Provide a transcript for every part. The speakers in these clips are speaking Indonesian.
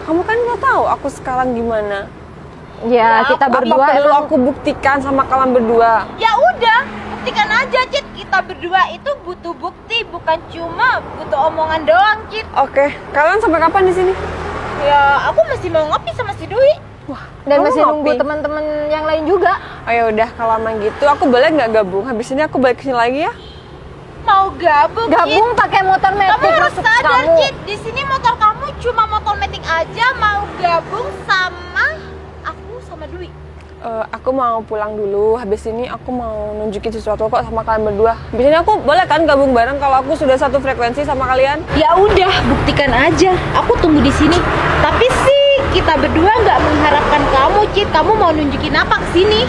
Kamu kan nggak tahu aku sekarang gimana. Ya, kita berdua apa perlu emang... aku buktikan sama kalian berdua? Ya udah, buktikan aja, Cit. Kita berdua itu butuh bukti, bukan cuma butuh omongan doang, Cit. Oke, kalian sampai kapan di sini? Ya, aku masih mau ngopi sama si Dwi. Wah, Dan kamu masih nunggu ngopi? teman-teman yang lain juga. Oh ya udah, kalau emang gitu aku boleh nggak gabung? Habis ini aku balik ke sini lagi ya. Mau gabung, Cit? Gabung pakai motor metik Kamu harus maksud sadar, kamu. Cit. Di sini motor kamu cuma motor metik aja. Mau gabung sama aku sama Dwi. Aku mau pulang dulu. Habis ini aku mau nunjukin sesuatu kok sama kalian berdua. Habis ini aku boleh kan gabung bareng kalau aku sudah satu frekuensi sama kalian? Ya udah, buktikan aja. Aku tunggu di sini. Tapi sih kita berdua nggak mengharapkan kamu, Cit. Kamu mau nunjukin apa ke sini?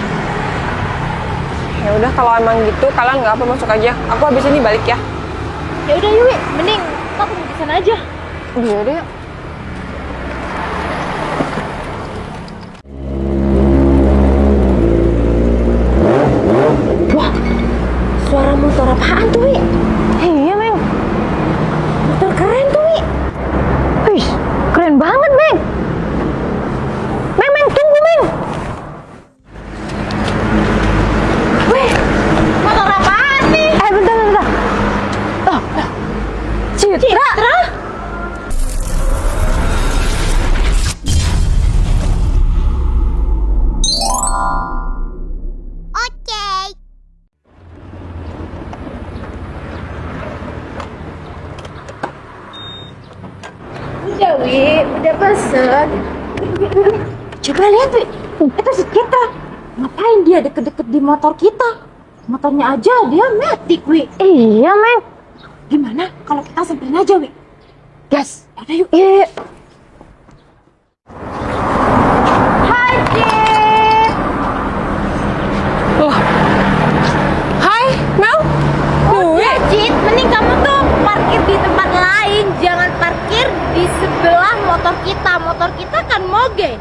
Ya udah, kalau emang gitu kalian nggak apa masuk aja. Aku habis ini balik ya. Ya udah, Yui. Mending kita tunggu di sana aja. Iya deh. Wah, suara motor apaan tuh, Wi? Iya, Meng. Motor keren tuh, Wi. Wih, keren banget, Meng. Meng, tunggu, Meng. Wih, motor apaan nih? Bentar. Oh, Citra. Udah, Wi. Udah pesen. Coba lihat, Wi. Itu si kita. Ngapain dia deket-deket di motor kita? Motornya aja dia metik, Wi. Iya, Meng. Gimana kalau kita samperin aja, Wi? Gas. Ada yuk. Iya. Hai, Cit. Loh. Hai, Mel. Ya, Cit, mending kamu tuh parkir di tempat lain. Jangan parkir di sebelah motor kita. Motor kita kan moge.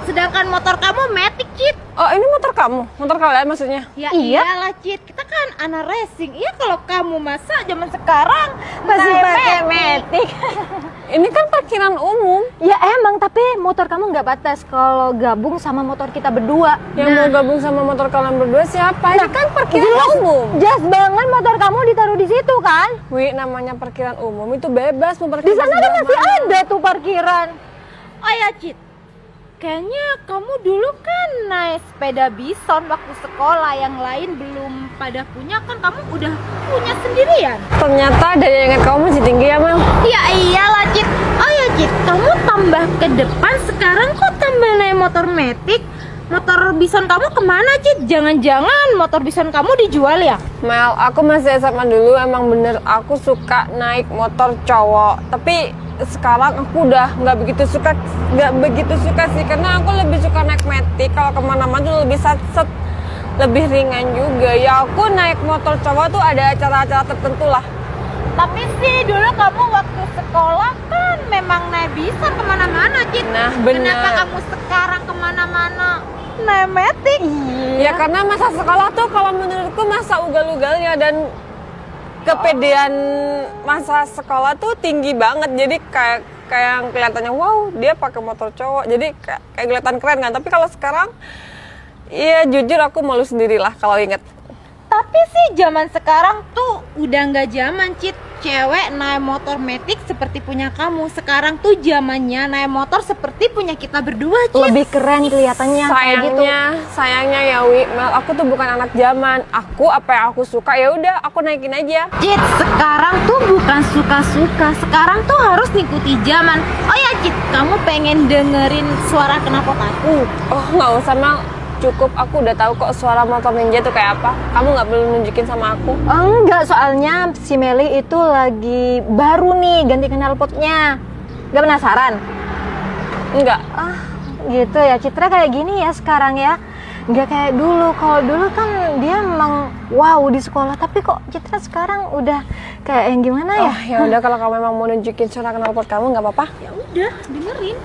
Sedangkan motor kamu metik, Cit. Oh, ini motor kamu? Motor kalian maksudnya? Ya Iya. iyalah, Cit. Kita kan anak racing. Iya, kalau kamu masa zaman sekarang Masih naik pakai metik. Ini kan parkiran umum. Ya emang, tapi motor kamu nggak batas kalau gabung sama motor kita berdua. Yang mau gabung sama motor kalian berdua siapa? Ini kan parkiran umum. Jelas banget motor kamu ditaruh di situ kan? Wi, namanya parkiran umum itu bebas mau parkir Di sana kan sebelah masih mana. ada tuh parkiran. Oh ya, Cit. Kayaknya kamu dulu kan naik sepeda bison waktu sekolah. Yang lain belum pada punya, kan kamu udah punya sendirian. Ternyata daya ingat kamu masih tinggi ya, Mel. Ya iyalah, Cit. Oh ya, Cit, kamu tambah ke depan sekarang kok tambah naik motor metik. Motor bison kamu kemana, Cit? Jangan-jangan motor bison kamu dijual ya? Mel, aku masih SMA dulu emang bener aku suka naik motor cowok. Tapi sekarang aku udah nggak begitu suka sih, karena aku lebih suka naik metik. Kalau kemana-mana tuh lebih satset, lebih ringan juga. Ya aku naik motor cowok tuh ada acara-acara tertentu lah. Tapi sih dulu kamu waktu sekolah kan memang naik bison kemana-mana, Cit. Nah, bener. Kenapa kamu sekarang kemana-mana naik metik? Ya karena masa sekolah tuh kalau menurutku masa ugal-ugalnya dan kepedean masa sekolah tuh tinggi banget. Jadi kayak yang kelihatannya wow, dia pakai motor cowok. Jadi kayak kelihatan keren kan. Tapi kalau sekarang ya jujur aku malu sendirilah kalau inget. Tapi sih zaman sekarang tuh udah nggak zaman, Cit. Cewek naik motor metik seperti punya kamu. Sekarang tuh zamannya naik motor seperti punya kita berdua, Cit. Lebih keren kelihatannya kayak gitu. Sayangnya ya Wi, Mel, aku tuh bukan anak zaman. Aku apa yang aku suka ya udah aku naikin aja. Cit, sekarang tuh bukan suka-suka. Sekarang tuh harus ngikuti zaman. Oh ya, Cit, kamu pengen dengerin suara knalpot aku? Oh nggak usah Mel, cukup aku udah tahu kok suara motor ninja tuh kayak apa. Kamu nggak perlu nunjukin sama aku. Enggak, soalnya si Meli itu lagi baru nih ganti knalpotnya. Gak penasaran? Enggak. Gitu ya, Citra kayak gini ya sekarang ya. Nggak kayak dulu. Kalau dulu kan dia emang wow di sekolah, tapi kok Citra sekarang udah kayak yang gimana ya? Oh ya udah, kalau kamu memang mau nunjukin suara knalpot kamu nggak apa-apa. Ya udah, dengerin.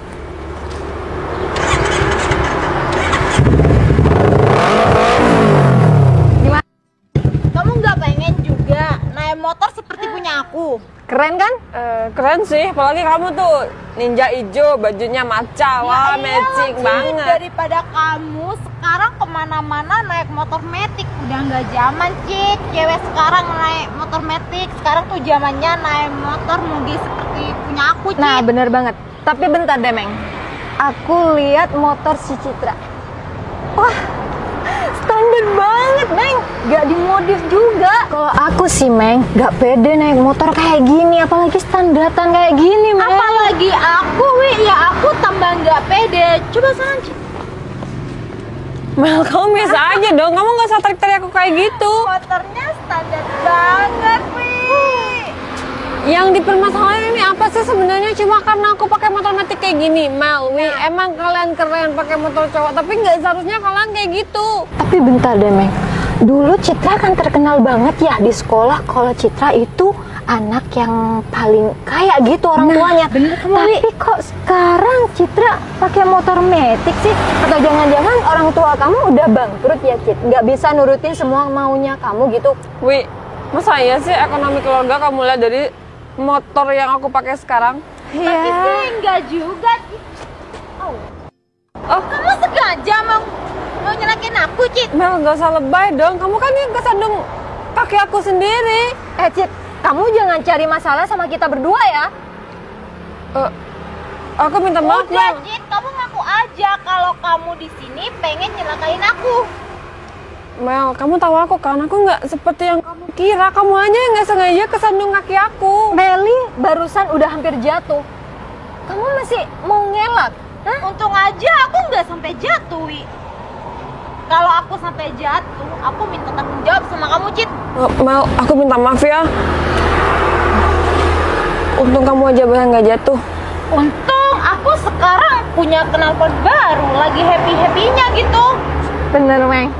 Gimana? Kamu nggak pengen juga naik motor seperti punya aku? Keren kan? Keren sih, apalagi kamu tuh ninja ijo, bajunya matcha, wah matching banget. Daripada kamu sekarang kemana-mana naik motor metik, udah nggak zaman Cit. Cewek sekarang naik motor metik, sekarang tuh zamannya naik motor moge seperti punya aku Cit. Nah, bener banget. Tapi bentar deh, Meng. Aku lihat motor si Citra. Wah, standar banget, Meng. Gak dimodif juga. Kalau aku sih, Meng, gak pede naik motor kayak gini. Apalagi standartan kayak gini, Meng. Apalagi aku, Wi, ya aku tambah nggak pede. Coba sana Cit. Mel, kamu biasa aja dong, kamu gak usah tarik-tarik aku kayak gitu. Motornya standar banget, Wi. Yang dipermasalahin ini apa sih sebenarnya? Cuma karena aku pakai motor metik kayak gini, Mel. Emang kalian keren pakai motor cowok, tapi nggak seharusnya kalian kayak gitu. Tapi bentar deh, Meng. Dulu Citra kan terkenal banget ya di sekolah kalau Citra itu anak yang paling kaya gitu orang tuanya. bener kamu, Tapi kok sekarang Citra pakai motor metik sih? Atau jangan-jangan orang tua kamu udah bangkrut ya, Cit? Nggak bisa nurutin semua maunya kamu gitu? Wi, masa iya sih ekonomi keluarga kamu lihat dari motor yang aku pakai sekarang? Tapi sih enggak juga Cit. Oh, Kamu sengaja mau nyelakin aku Cit. Mel, gak usah lebay dong. Kamu kan yang kesandung kaki aku sendiri. Cit, kamu jangan cari masalah sama kita berdua ya. Aku minta maaf, Udah Mel. Cit, kamu ngaku aja kalau kamu di sini pengen nyelakain aku. Mel, kamu tahu aku kan? Aku nggak seperti yang kamu kira. Kamu aja yang nggak sengaja kesandung kaki aku. Meli barusan udah hampir jatuh. Kamu masih mau ngelak? Hah? Untung aja aku nggak sampai jatuh, Wi. Kalau aku sampai jatuh, aku minta tanggung jawab sama kamu, Cit. Mel, aku minta maaf ya. Untung kamu aja bahkan nggak jatuh. Untung aku sekarang punya knalpot baru, lagi happy-happynya gitu. Bener, Meng.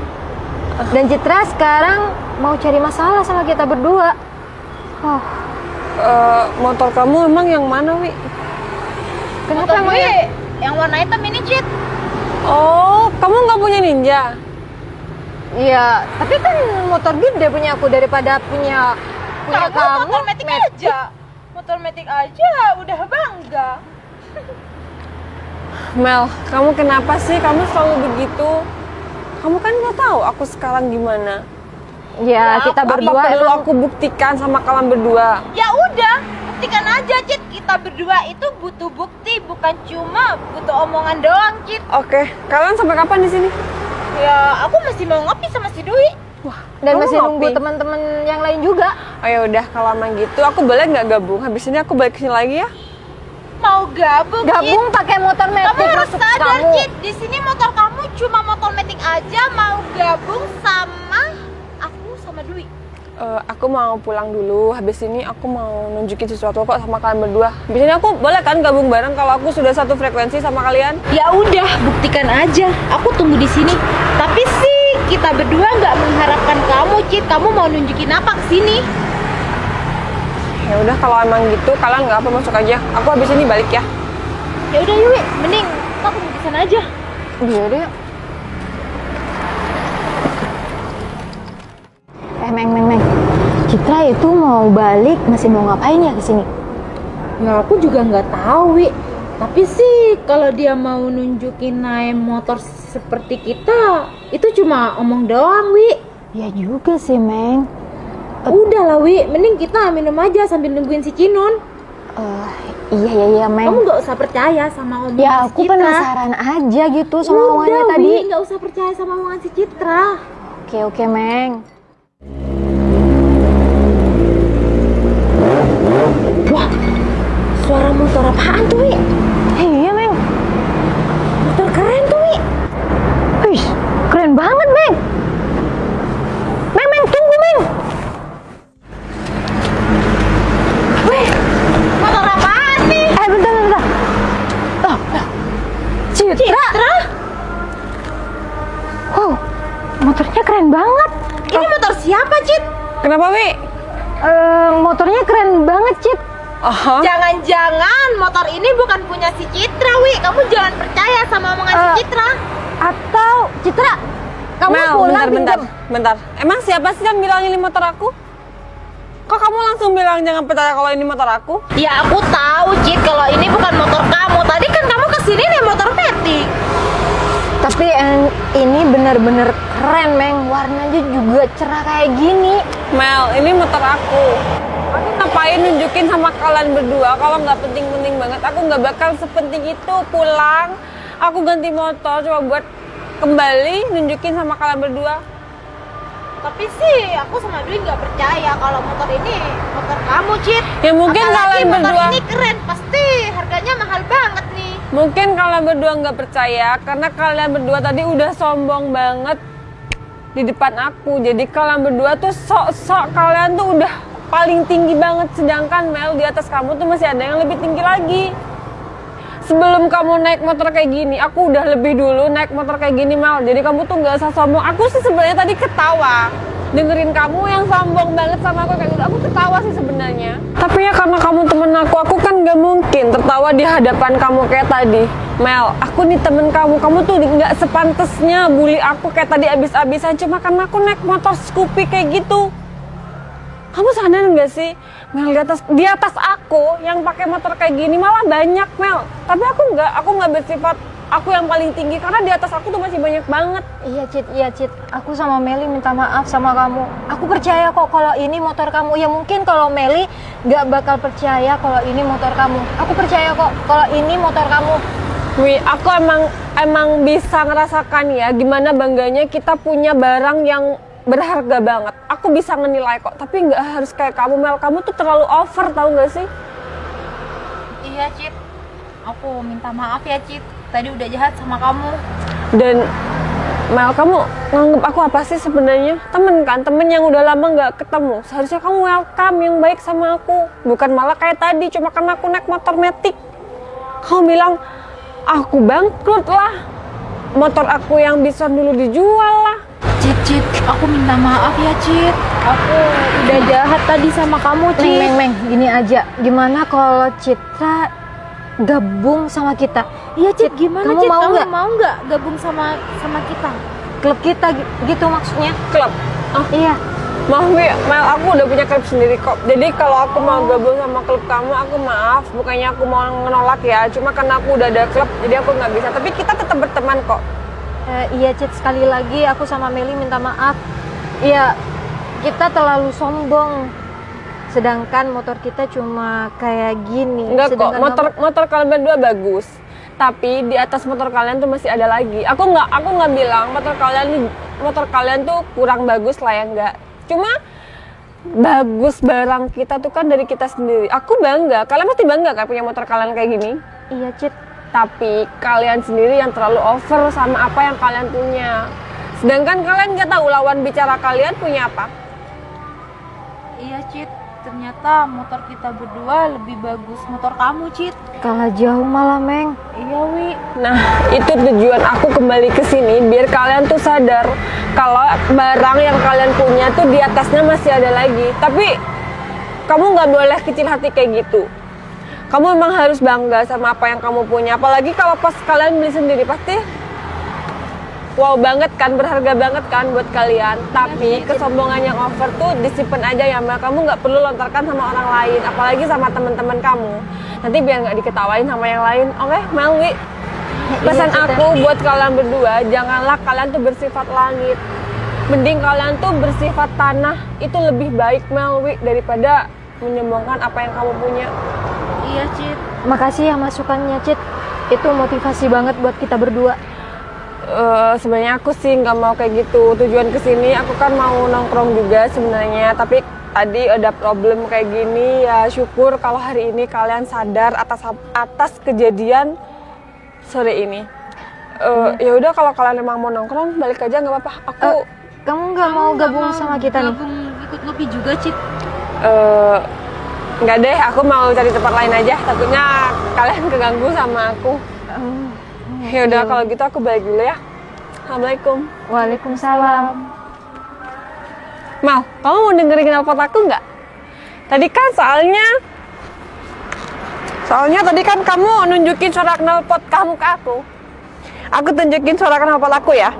Dan Citra sekarang mau cari masalah sama kita berdua. Oh, Motor kamu emang yang mana, Wi? kenapa Motor emangnya? gue yang warna hitam ini, Cit. Oh, kamu nggak punya Ninja? Iya, tapi kan motor gede punya aku daripada punya kamu. motor metik aja. Motor metik aja udah bangga. Mel, kamu kenapa sih? Kamu selalu begitu. Kamu kan nggak tahu aku sekarang gimana. Ya, kita Apa berdua perlu emang aku buktikan sama kalian berdua? Ya udah, buktikan aja, Cit. Kita berdua itu butuh bukti, bukan cuma butuh omongan doang, Cit. Oke, kalian sampai kapan di sini? Ya, aku masih mau ngopi sama si Dwi. Wah, dan kamu masih nunggu ngopi? teman-teman yang lain juga. Oh ya udah, kalau emang gitu aku boleh nggak gabung? Habis ini aku balik ke sini lagi ya. Mau gabung, Cit. Gabung pakai motor metik Kamu harus maksud sadar, kamu. Cit. Di sini motor kamu cuma motor metik aja. Mau gabung sama aku sama Dwi. Aku mau pulang dulu. Habis ini aku mau nunjukin sesuatu kok sama kalian berdua. Habis ini aku boleh kan gabung bareng kalau aku sudah satu frekuensi sama kalian? Ya udah, buktikan aja. Aku tunggu di sini. Tapi sih kita berdua nggak mengharapkan kamu, Cit. Kamu mau nunjukin apa ke sini? Ya udah, kalau emang gitu kalian nggak apa masuk aja. Aku habis ini balik ya. Ya udah, Yui. Mending kita tunggu di sana aja. Iya deh. Meng. Citra itu mau balik, masih mau ngapain ya ke sini? Ya aku juga nggak tahu, Wi. Tapi sih kalau dia mau nunjukin naik motor seperti kita, itu cuma omong doang, Wi. Ya juga sih, Meng. Udah lah, Wi. Mending kita minum aja sambil nungguin si Cinun. Iya, Meng. Kamu nggak usah percaya sama omongan Ya, si aku Citra. penasaran aja gitu sama omongannya Udah, tadi. Wi. Nggak usah percaya sama omongan si Citra. Oke, Meng. Wah, suara motor apaan tuh, Wi? Iya, Meng. Motor keren tuh, Wi. Wih, keren banget, Meng. Meng, tunggu, Meng. Wih, motor apaan nih? Bentar. Oh, Citra. Wow, motornya keren banget. Ini motor siapa, Cit? Kenapa, Wi? Motornya keren banget, Cit. Oh, Jangan-jangan motor ini bukan punya si Citra, Wi. Kamu jangan percaya sama omongan si Citra. Atau Citra, kamu Mel, pulang bentar. pinjam. Bentar. Emang siapa sih yang bilang ini motor aku? Kok kamu langsung bilang jangan percaya kalau ini motor aku? Ya aku tahu Cit kalau ini bukan motor kamu. Tadi kan kamu kesini nih motor metik. Tapi ini bener-bener keren, Meng. Warnanya juga cerah kayak gini. Mel, ini motor aku. Aku ngapain nunjukin sama kalian berdua kalau nggak penting-penting banget. Aku nggak bakal sepenting itu pulang. Aku ganti motor cuma buat kembali nunjukin sama kalian berdua. Tapi sih aku sama Dwi nggak percaya kalau motor ini motor kamu Cit. Ya mungkin Apalagi kalian motor berdua. ini keren, pasti harganya mahal banget nih. Mungkin kalian berdua nggak percaya karena kalian berdua tadi udah sombong banget di depan aku. Jadi kalian berdua tuh sok-sok kalian tuh udah paling tinggi banget, sedangkan Mel di atas kamu tuh masih ada yang lebih tinggi lagi. Sebelum kamu naik motor kayak gini, aku udah lebih dulu naik motor kayak gini, Mel. Jadi kamu tuh nggak usah sombong. Aku sih sebenarnya tadi ketawa dengerin kamu yang sombong banget sama aku kayak gitu. Aku ketawa sih sebenarnya. Tapi ya karena kamu temen aku kan nggak mungkin tertawa di hadapan kamu kayak tadi. Mel, aku nih temen kamu tuh nggak sepantasnya bully aku kayak tadi abis-abisan cuma karena aku naik motor Scoopy kayak gitu. Kamu sadar nggak sih, Mel, di atas aku yang pakai motor kayak gini malah banyak, Mel. Tapi aku nggak bersifat aku yang paling tinggi karena di atas aku tuh masih banyak banget. Iya Cit, aku sama Meli minta maaf sama kamu. Aku percaya kok kalau ini motor kamu. Ya mungkin kalau Meli nggak bakal percaya kalau ini motor kamu. Aku percaya kok kalau ini motor kamu. Wi, aku emang bisa ngerasakan ya gimana bangganya kita punya barang yang berharga banget. Aku bisa ngenilai kok, tapi nggak harus kayak kamu, Mel. Kamu tuh terlalu over, tahu nggak sih? Iya Cit, aku minta maaf ya Cit. Tadi udah jahat sama kamu. Dan Mel, kamu nganggep aku apa sih sebenarnya? Temen kan, temen yang udah lama nggak ketemu. Seharusnya kamu welcome yang baik sama aku, bukan malah kayak tadi cuma karena aku naik motor metik. Kamu bilang aku bangkrut lah, motor aku yang bisa dulu dijual lah. Cit, aku minta maaf ya Cit. Aku udah jahat tadi sama kamu Cit. Meng, gini aja. Gimana kalau Citra gabung sama kita? Iya Cit, gimana kamu Cit? mau Kamu nggak? mau nggak gabung sama kita? Klub kita gitu maksudnya? Klub. Oh, Iya. maaf Wi, Mel, aku udah punya klub sendiri kok. Jadi kalau aku mau gabung sama klub kamu, aku maaf. Bukannya aku mau nolak ya, cuma karena aku udah ada klub, jadi aku nggak bisa. Tapi kita tetap berteman kok. Iya Cit, sekali lagi aku sama Meli minta maaf. Iya, kita terlalu sombong. Sedangkan motor kita cuma kayak gini. Enggak kok, Sedangkan motor kalian berdua bagus. Tapi di atas motor kalian tuh masih ada lagi. Aku nggak bilang motor kalian tuh kurang bagus lah ya, enggak. Cuma bagus barang kita tuh kan dari kita sendiri. Aku bangga. Kalian pasti bangga kan punya motor kalian kayak gini? Iya Cit. Tapi kalian sendiri yang terlalu over sama apa yang kalian punya. Sedangkan kalian nggak tahu lawan bicara kalian punya apa. Iya Cit, ternyata motor kita berdua lebih bagus motor kamu Cit. Kalah jauh malah, Meng. Iya Wi. Nah, itu tujuan aku kembali ke sini biar kalian tuh sadar kalau barang yang kalian punya tuh di atasnya masih ada lagi. Tapi kamu nggak boleh kecil hati kayak gitu. Kamu memang harus bangga sama apa yang kamu punya. Apalagi kalau pas kalian beli sendiri pasti wow banget kan, berharga banget kan buat kalian. Tapi kesombongan yang over tuh disimpan aja ya Mbak. Kamu nggak perlu lontarkan sama orang lain, apalagi sama teman-teman kamu. Nanti biar nggak diketawain sama yang lain. Oke, Melwi. Pesan aku buat kalian berdua, janganlah kalian tuh bersifat langit. Mending kalian tuh bersifat tanah. Itu lebih baik Melwi daripada menyombongkan apa yang kamu punya. Iya Cit. Makasih ya masukannya, Cit. Itu motivasi banget buat kita berdua. Sebenarnya aku sih nggak mau kayak gitu. Tujuan kesini aku kan mau nongkrong juga sebenarnya. Tapi tadi ada problem kayak gini ya. Syukur kalau hari ini kalian sadar atas kejadian sore ini. Ya udah kalau kalian emang mau nongkrong balik aja nggak apa-apa. Aku Kamu nggak mau gabung sama kita nih? Gabung ikut ngopi juga Cit. nggak deh. Aku mau cari tempat lain aja. Takutnya kalian keganggu sama aku. Ya udah kalau gitu aku balik dulu ya. Assalamualaikum. Waalaikumsalam. Mau, kamu mau dengerin knalpot aku nggak? Tadi kan soalnya tadi kan kamu nunjukin suara knalpot kamu ke aku. Aku tunjukin suara knalpot aku ya.